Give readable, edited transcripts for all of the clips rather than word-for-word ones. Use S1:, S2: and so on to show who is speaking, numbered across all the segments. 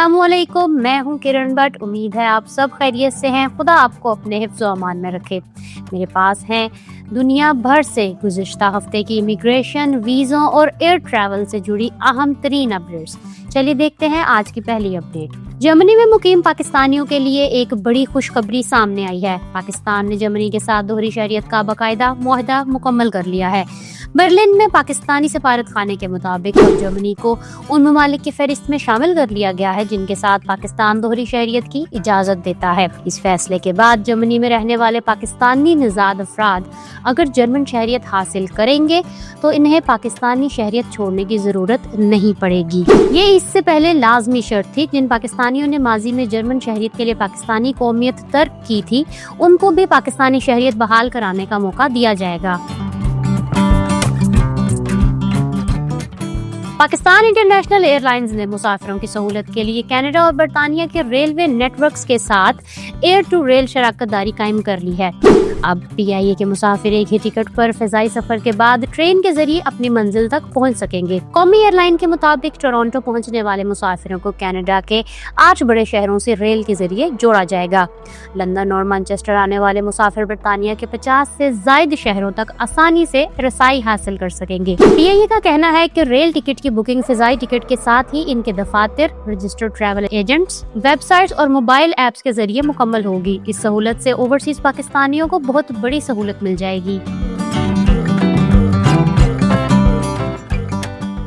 S1: السلام علیکم، میں ہوں کرن بٹ۔ امید ہے آپ سب خیریت سے ہیں۔ خدا آپ کو اپنے حفظ و امان میں رکھے۔ میرے پاس ہیں دنیا بھر سے گزشتہ ہفتے کی امیگریشن، ویزوں اور ایئر ٹریول سے جڑی اہم ترین اپڈیٹس۔ چلیے دیکھتے ہیں آج کی پہلی اپڈیٹ۔ جرمنی میں مقیم پاکستانیوں کے لیے ایک بڑی خوشخبری سامنے آئی ہے۔ پاکستان نے جرمنی کے ساتھ دوہری شہریت کا باقاعدہ معاہدہ مکمل کر لیا ہے۔ برلن میں پاکستانی سفارت خانے کے مطابق اب جرمنی کو ان ممالک کی فہرست میں شامل کر لیا گیا ہے جن کے ساتھ پاکستان دوہری شہریت کی اجازت دیتا ہے۔ اس فیصلے کے بعد جرمنی میں رہنے والے پاکستانی نژاد افراد اگر جرمن شہریت حاصل کریں گے تو انہیں پاکستانی شہریت چھوڑنے کی ضرورت نہیں پڑے گی۔ یہ اس سے پہلے لازمی شرط تھی۔ جن پاکستانیوں نے ماضی میں جرمن شہریت کے لیے پاکستانی قومیت ترک کی تھی ان کو بھی پاکستانی شہریت بحال کرانے کا موقع دیا جائے گا۔ پاکستان انٹرنیشنل ایئر لائنز نے مسافروں کی سہولت کے لیے کینیڈا اور برطانیہ کے ریلوے نیٹ ورکس کے ساتھ ایئر ٹو ریل شراکت داری قائم کر لی ہے۔ اب پی آئی اے کے مسافر ایک ہی ٹکٹ پر فضائی سفر کے بعد ٹرین کے ذریعے اپنی منزل تک پہنچ سکیں گے۔ قومی ایئر لائن کے مطابق ٹورانٹو پہنچنے والے مسافروں کو کینیڈا کے 8 بڑے شہروں سے ریل کے ذریعے جوڑا جائے گا۔ لندن اور مانچسٹر آنے والے مسافر برطانیہ کے 50 سے زائد شہروں تک آسانی سے رسائی حاصل کر سکیں گے۔ پی آئی اے کا کہنا ہے کہ ریل ٹکٹ کی بکنگ فضائی ٹکٹ کے ساتھ ہی ان کے دفاتر، registered travel agents, web sites اور موبائل ایپس کے ذریعے مکمل ہوگی۔ اس سہولت سے اوورسیز پاکستانیوں کو بہت بڑی سہولت مل جائے گی۔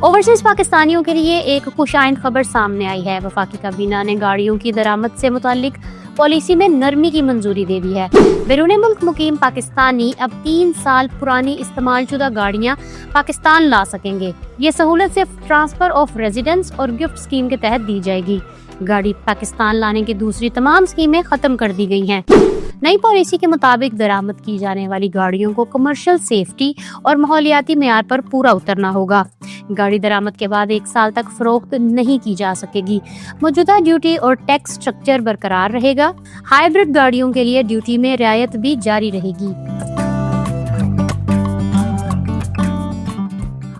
S1: اوورسیز پاکستانیوں کے لیے ایک خوش آئند خبر سامنے آئی ہے۔ وفاقی کابینہ نے گاڑیوں کی درآمد سے متعلق پالیسی میں نرمی کی منظوری دے دی ہے۔ بیرون ملک مقیم پاکستانی اب 3 سال پرانی استعمال شدہ گاڑیاں پاکستان لا سکیں گے۔ یہ سہولت صرف ٹرانسفر آف ریزیڈنس اور گفٹ اسکیم کے تحت دی جائے گی۔ گاڑی پاکستان لانے کی دوسری تمام اسکیمیں ختم کر دی گئی ہیں۔ نئی پالیسی کے مطابق درآمد کی جانے والی گاڑیوں کو کمرشل سیفٹی اور ماحولیاتی معیار پر پورا اترنا ہوگا۔ گاڑی درآمد کے بعد 1 سال تک فروخت نہیں کی جا سکے گی۔ موجودہ ڈیوٹی اور ٹیکس سٹرکچر برقرار رہے گا۔ ہائیبرڈ گاڑیوں کے لیے ڈیوٹی میں رعایت بھی جاری رہے گی۔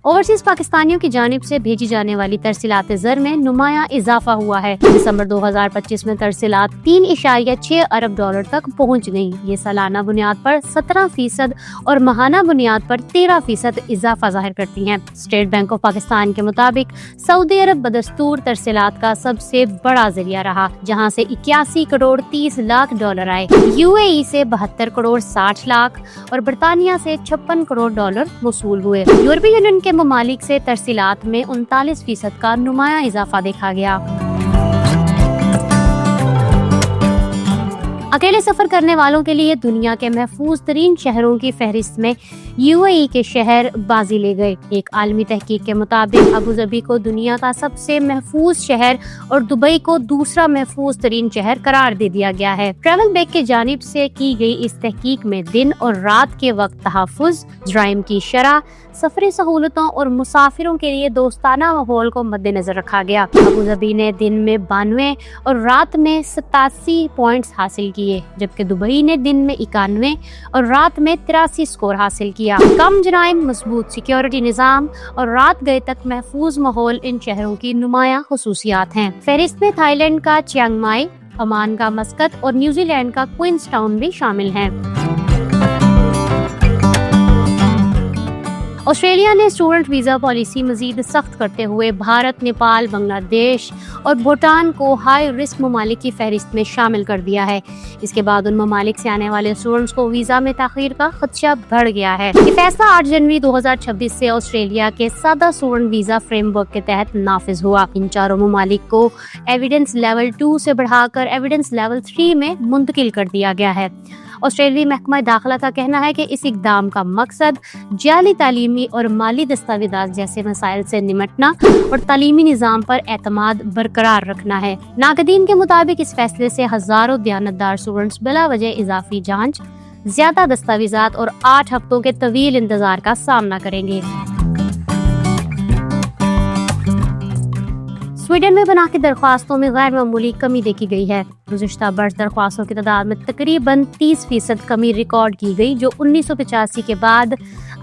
S1: اوورسیز پاکستانیوں کی جانب سے بھیجی جانے والی ترسیلات زر میں نمایاں اضافہ ہوا ہے۔ دسمبر 2025 میں ترسیلات 3.6 ارب ڈالر تک پہنچ گئیں۔ یہ سالانہ بنیاد پر 17% اور ماہانہ بنیاد پر 13% اضافہ ظاہر کرتی ہیں۔ اسٹیٹ بینک آف پاکستان کے مطابق سعودی عرب بدستور ترسیلات کا سب سے بڑا ذریعہ رہا، جہاں سے 81 کروڑ 30 لاکھ ڈالر آئے۔ یو اے ای سے 72 کروڑ 60 لاکھ اور برطانیہ سے 56 کروڑ ڈالر موصول ہوئے۔ یورپی یونین کے ممالک سے ترسیلات میں 39% کا نمایاں اضافہ دیکھا گیا۔ اکیلے سفر کرنے والوں کے لیے دنیا کے محفوظ ترین شہروں کی فہرست میں یو اے ای کے شہر بازی لے گئے۔ ایک عالمی تحقیق کے مطابق ابوظہبی کو دنیا کا سب سے محفوظ شہر اور دبئی کو دوسرا محفوظ ترین شہر قرار دے دیا گیا ہے۔ ٹریول بیک کی جانب سے کی گئی اس تحقیق میں دن اور رات کے وقت تحفظ، جرائم کی شرح، سفری سہولتوں اور مسافروں کے لیے دوستانہ ماحول کو مد نظر رکھا گیا۔ ابوظہبی نے دن میں 92 اور رات میں 87 پوائنٹس حاصل کیے، جبکہ دبئی نے دن میں 91 اور رات میں 83 سکور حاصل کیا۔ کم جرائم، مضبوط سیکیورٹی نظام اور رات گئے تک محفوظ ماحول ان شہروں کی نمایاں خصوصیات ہیں۔ فہرست میں تھائی لینڈ کا چیانگ مائی، عمان کا مسقط اور نیوزی لینڈ کا کوئنز ٹاؤن بھی شامل ہیں۔ آسٹریلیا نے اسٹوڈنٹ ویزا پالیسی مزید سخت کرتے ہوئے بھارت، نیپال، بنگلہ دیش اور بھوٹان کو ہائی رسک ممالک کی فہرست میں شامل کر دیا ہے۔ اس کے بعد ان ممالک سے آنے والے اسٹوڈنٹس کو ویزا میں تاخیر کا خدشہ بڑھ گیا ہے۔ یہ فیصلہ 8 جنوری 2026 سے آسٹریلیا کے سادہ اسٹوڈنٹ ویزا فریم ورک کے تحت نافذ ہوا۔ ان چاروں ممالک کو ایویڈنس لیول 2 سے بڑھا کر ایویڈنس لیول 3 میں منتقل کر دیا گیا ہے۔ آسٹریلوی محکمہ داخلہ کا کہنا ہے کہ اس اقدام کا مقصد جعلی تعلیمی اور مالی دستاویزات جیسے مسائل سے نمٹنا اور تعلیمی نظام پر اعتماد برقرار رکھنا ہے۔ ناقدین کے مطابق اس فیصلے سے ہزاروں دیانتدار اسٹوڈنٹس بلا وجہ اضافی جانچ، زیادہ دستاویزات اور 8 ہفتوں کے طویل انتظار کا سامنا کریں گے۔ سویڈن میں پناہ کی درخواستوں میں غیر معمولی کمی دیکھی گئی ہے۔ گزشتہ برس درخواستوں کی تعداد میں تقریباً 30% کمی ریکارڈ کی گئی، جو 1985 کے بعد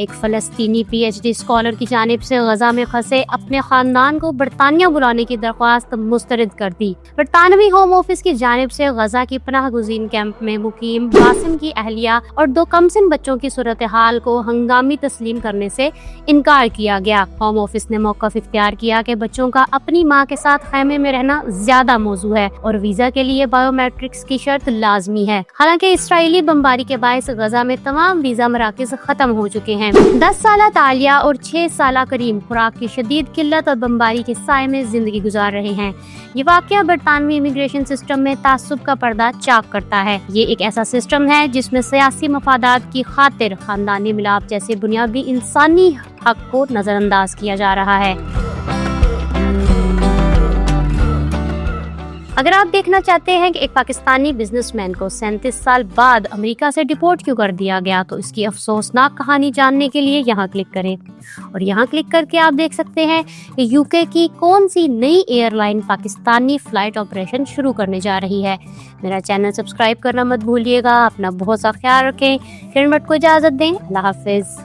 S1: ایک فلسطینی PhD اسکالر کی جانب سے غزہ میں پھنسے اپنے خاندان کو برطانیہ بلانے کی درخواست مسترد کر دی۔ برطانوی ہوم آفس کی جانب سے غزہ کی پناہ گزین کیمپ میں مقیم باسم کی اہلیہ اور 2 کمسن بچوں کی صورتحال کو ہنگامی تسلیم کرنے سے انکار کیا گیا۔ ہوم آفس نے موقف اختیار کیا کہ بچوں کا اپنی ماں کے ساتھ خیمے میں رہنا زیادہ موزوں ہے اور ویزا کے لیے بایو میٹرکس کی شرط لازمی ہے۔ حالانکہ اسرائیلی بمباری کے باعث غزہ میں تمام ویزا مراکز ختم ہو چکے ہیں۔ 10 سالہ تالیہ اور 6 سالہ کریم خوراک کی شدید قلت اور بمباری کے سائے میں زندگی گزار رہے ہیں۔ یہ واقعہ برطانوی امیگریشن سسٹم میں تعصب کا پردہ چاک کرتا ہے۔ یہ ایک ایسا سسٹم ہے جس میں سیاسی مفادات کی خاطر خاندانی ملاپ جیسے بنیادی انسانی حق کو نظر انداز کیا جا رہا ہے۔ اگر آپ دیکھنا چاہتے ہیں کہ ایک پاکستانی بزنس مین کو 37 سال بعد امریکہ سے ڈپورٹ کیوں کر دیا گیا تو اس کی افسوسناک کہانی جاننے کے لیے یہاں کلک کریں، اور یہاں کلک کر کے آپ دیکھ سکتے ہیں کہ UK کی کون سی نئی airline Pakistani flight operation شروع کرنے جا رہی ہے۔ میرا چینل سبسکرائب کرنا مت بھولیے گا۔ اپنا بہت سا خیال رکھیں۔ کرن بٹ کو اجازت دیں۔ اللہ حافظ۔